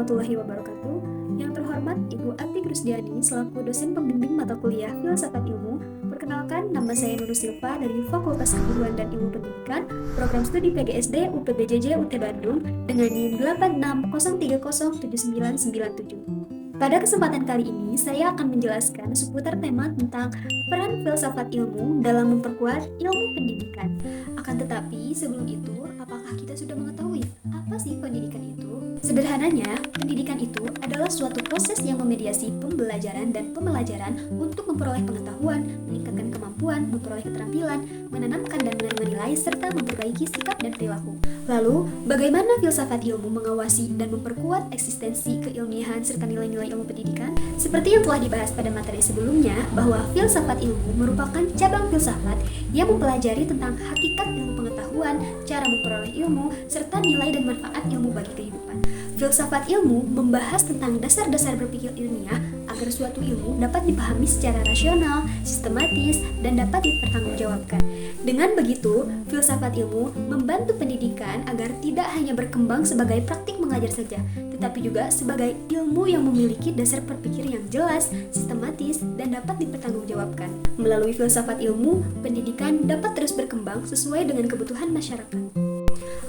warahmatullahi wabarakatuh. Yang terhormat Ibu Ati Krusdiani selaku dosen pembimbing mata kuliah Filsafat Ilmu. Perkenalkan, nama saya Nurul Silva dari Fakultas Keguruan dan Ilmu Pendidikan, Program Studi PGSD UPBJJ UT Bandung dengan NIM 8603079997. Pada kesempatan kali ini, saya akan menjelaskan seputar tema tentang peran filsafat ilmu dalam memperkuat ilmu pendidikan. Akan tetapi, sebelum itu, apakah kita sudah mengetahui apa sih pendidikan itu? Sederhananya, pendidikan itu adalah suatu proses yang memediasi pembelajaran dan pembelajaran untuk memperoleh pengetahuan, meningkatkan kemampuan, memperoleh keterampilan, menanamkan dan menerima nilai, serta memperbaiki sikap dan perilaku. Lalu, bagaimana filsafat ilmu mengawasi dan memperkuat eksistensi keilmiahan serta nilai-nilai ilmu pendidikan? Seperti yang telah dibahas pada materi sebelumnya, bahwa filsafat ilmu merupakan cabang filsafat yang mempelajari tentang hakikat ilmu pengetahuan, cara memperoleh ilmu, serta nilai dan manfaat ilmu bagi kehidupan. Filsafat ilmu membahas tentang dasar-dasar berpikir ilmiah agar suatu ilmu dapat dipahami secara rasional, sistematis, dan dapat dipertanggungjawabkan. Dengan begitu, filsafat ilmu membantu pendidikan agar tidak hanya berkembang sebagai praktik mengajar saja, tetapi juga sebagai ilmu yang memiliki dasar berpikir yang jelas, sistematis, dan dapat dipertanggungjawabkan. Melalui filsafat ilmu, pendidikan dapat terus berkembang sesuai dengan kebutuhan masyarakat.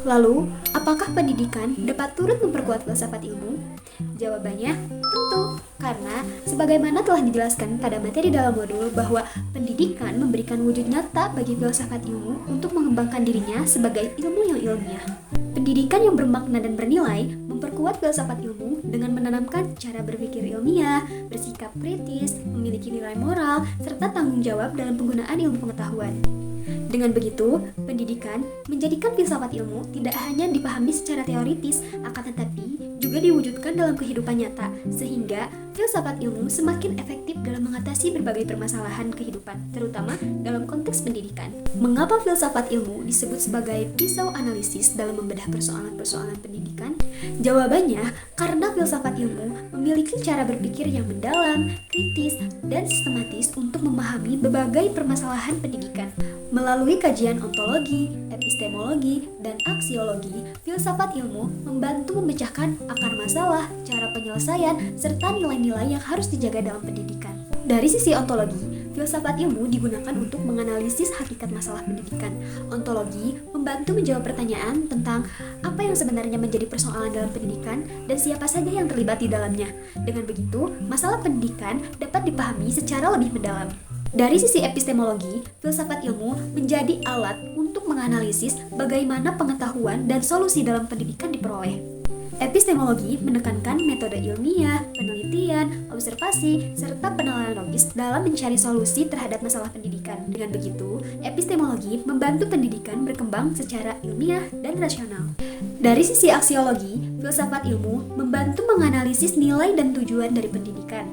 Lalu, apakah pendidikan dapat turut memperkuat filsafat ilmu? Jawabannya, tentu, karena sebagaimana telah dijelaskan pada materi dalam modul bahwa pendidikan memberikan wujud nyata bagi filsafat ilmu untuk mengembangkan dirinya sebagai ilmu yang ilmiah. Pendidikan yang bermakna dan bernilai memperkuat filsafat ilmu dengan menanamkan cara berpikir ilmiah, bersikap kritis, memiliki nilai moral, serta tanggung jawab dalam penggunaan ilmu pengetahuan. Dengan begitu, pendidikan menjadikan filsafat ilmu tidak hanya dipahami secara teoritis, akan tetapi juga diwujudkan dalam kehidupan nyata, sehingga filsafat ilmu semakin efektif dalam mengatasi berbagai permasalahan kehidupan, terutama dalam konteks pendidikan. Mengapa filsafat ilmu disebut sebagai pisau analisis dalam membedah persoalan-persoalan pendidikan? Jawabannya, karena filsafat ilmu memiliki cara berpikir yang mendalam, kritis, dan sistematis untuk memahami berbagai permasalahan pendidikan. Melalui kajian ontologi, epistemologi, dan aksiologi, filsafat ilmu membantu memecahkan akar masalah, cara penyelesaian, serta nilai-nilai yang harus dijaga dalam pendidikan. Dari sisi ontologi, filsafat ilmu digunakan untuk menganalisis hakikat masalah pendidikan. Ontologi membantu menjawab pertanyaan tentang apa yang sebenarnya menjadi persoalan dalam pendidikan dan siapa saja yang terlibat di dalamnya. Dengan begitu, masalah pendidikan dapat dipahami secara lebih mendalam. Dari sisi epistemologi, filsafat ilmu menjadi alat untuk menganalisis bagaimana pengetahuan dan solusi dalam pendidikan diperoleh. Epistemologi menekankan metode ilmiah, penelitian, observasi, serta penilaian logis dalam mencari solusi terhadap masalah pendidikan. Dengan begitu, epistemologi membantu pendidikan berkembang secara ilmiah dan rasional. Dari sisi aksiologi, filsafat ilmu membantu menganalisis nilai dan tujuan dari pendidikan.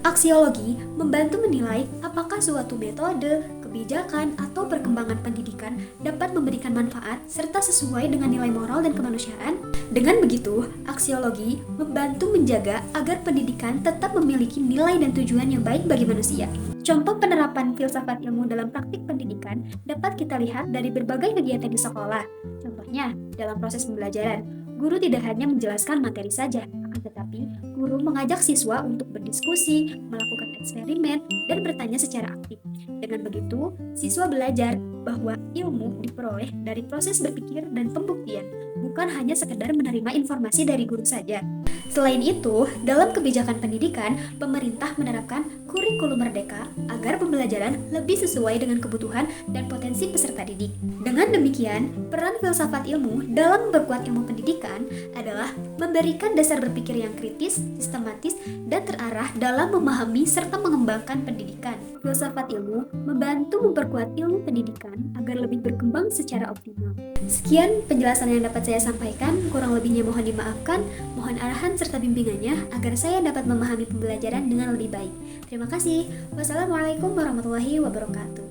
Aksiologi membantu menilai apakah suatu metode, kebijakan, atau perkembangan pendidikan dapat memberikan manfaat serta sesuai dengan nilai moral dan kemanusiaan. Dengan begitu, aksiologi membantu menjaga agar pendidikan tetap memiliki nilai dan tujuan yang baik bagi manusia. Contoh penerapan filsafat ilmu dalam praktik pendidikan dapat kita lihat dari berbagai kegiatan di sekolah. Contohnya, dalam proses pembelajaran, guru tidak hanya menjelaskan materi saja, akan tetapi guru mengajak siswa untuk berdiskusi, melakukan eksperimen, dan bertanya secara aktif. Dengan begitu, siswa belajar bahwa ilmu diperoleh dari proses berpikir dan pembuktian, bukan hanya sekedar menerima informasi dari guru saja. Selain itu, dalam kebijakan pendidikan, pemerintah menerapkan kurikulum merdeka agar pembelajaran lebih sesuai dengan kebutuhan dan potensi peserta didik. Dengan demikian, peran filsafat ilmu dalam memperkuat ilmu pendidikan adalah memberikan dasar berpikir yang kritis, sistematis, dan terarah dalam memahami serta mengembangkan pendidikan. Filsafat ilmu membantu memperkuat ilmu pendidikan agar lebih berkembang secara optimal. Sekian penjelasan yang dapat saya sampaikan, kurang lebihnya mohon dimaafkan, mohon arahan serta bimbingannya agar saya dapat memahami pembelajaran dengan lebih baik. Terima kasih. Wassalamualaikum warahmatullahi wabarakatuh.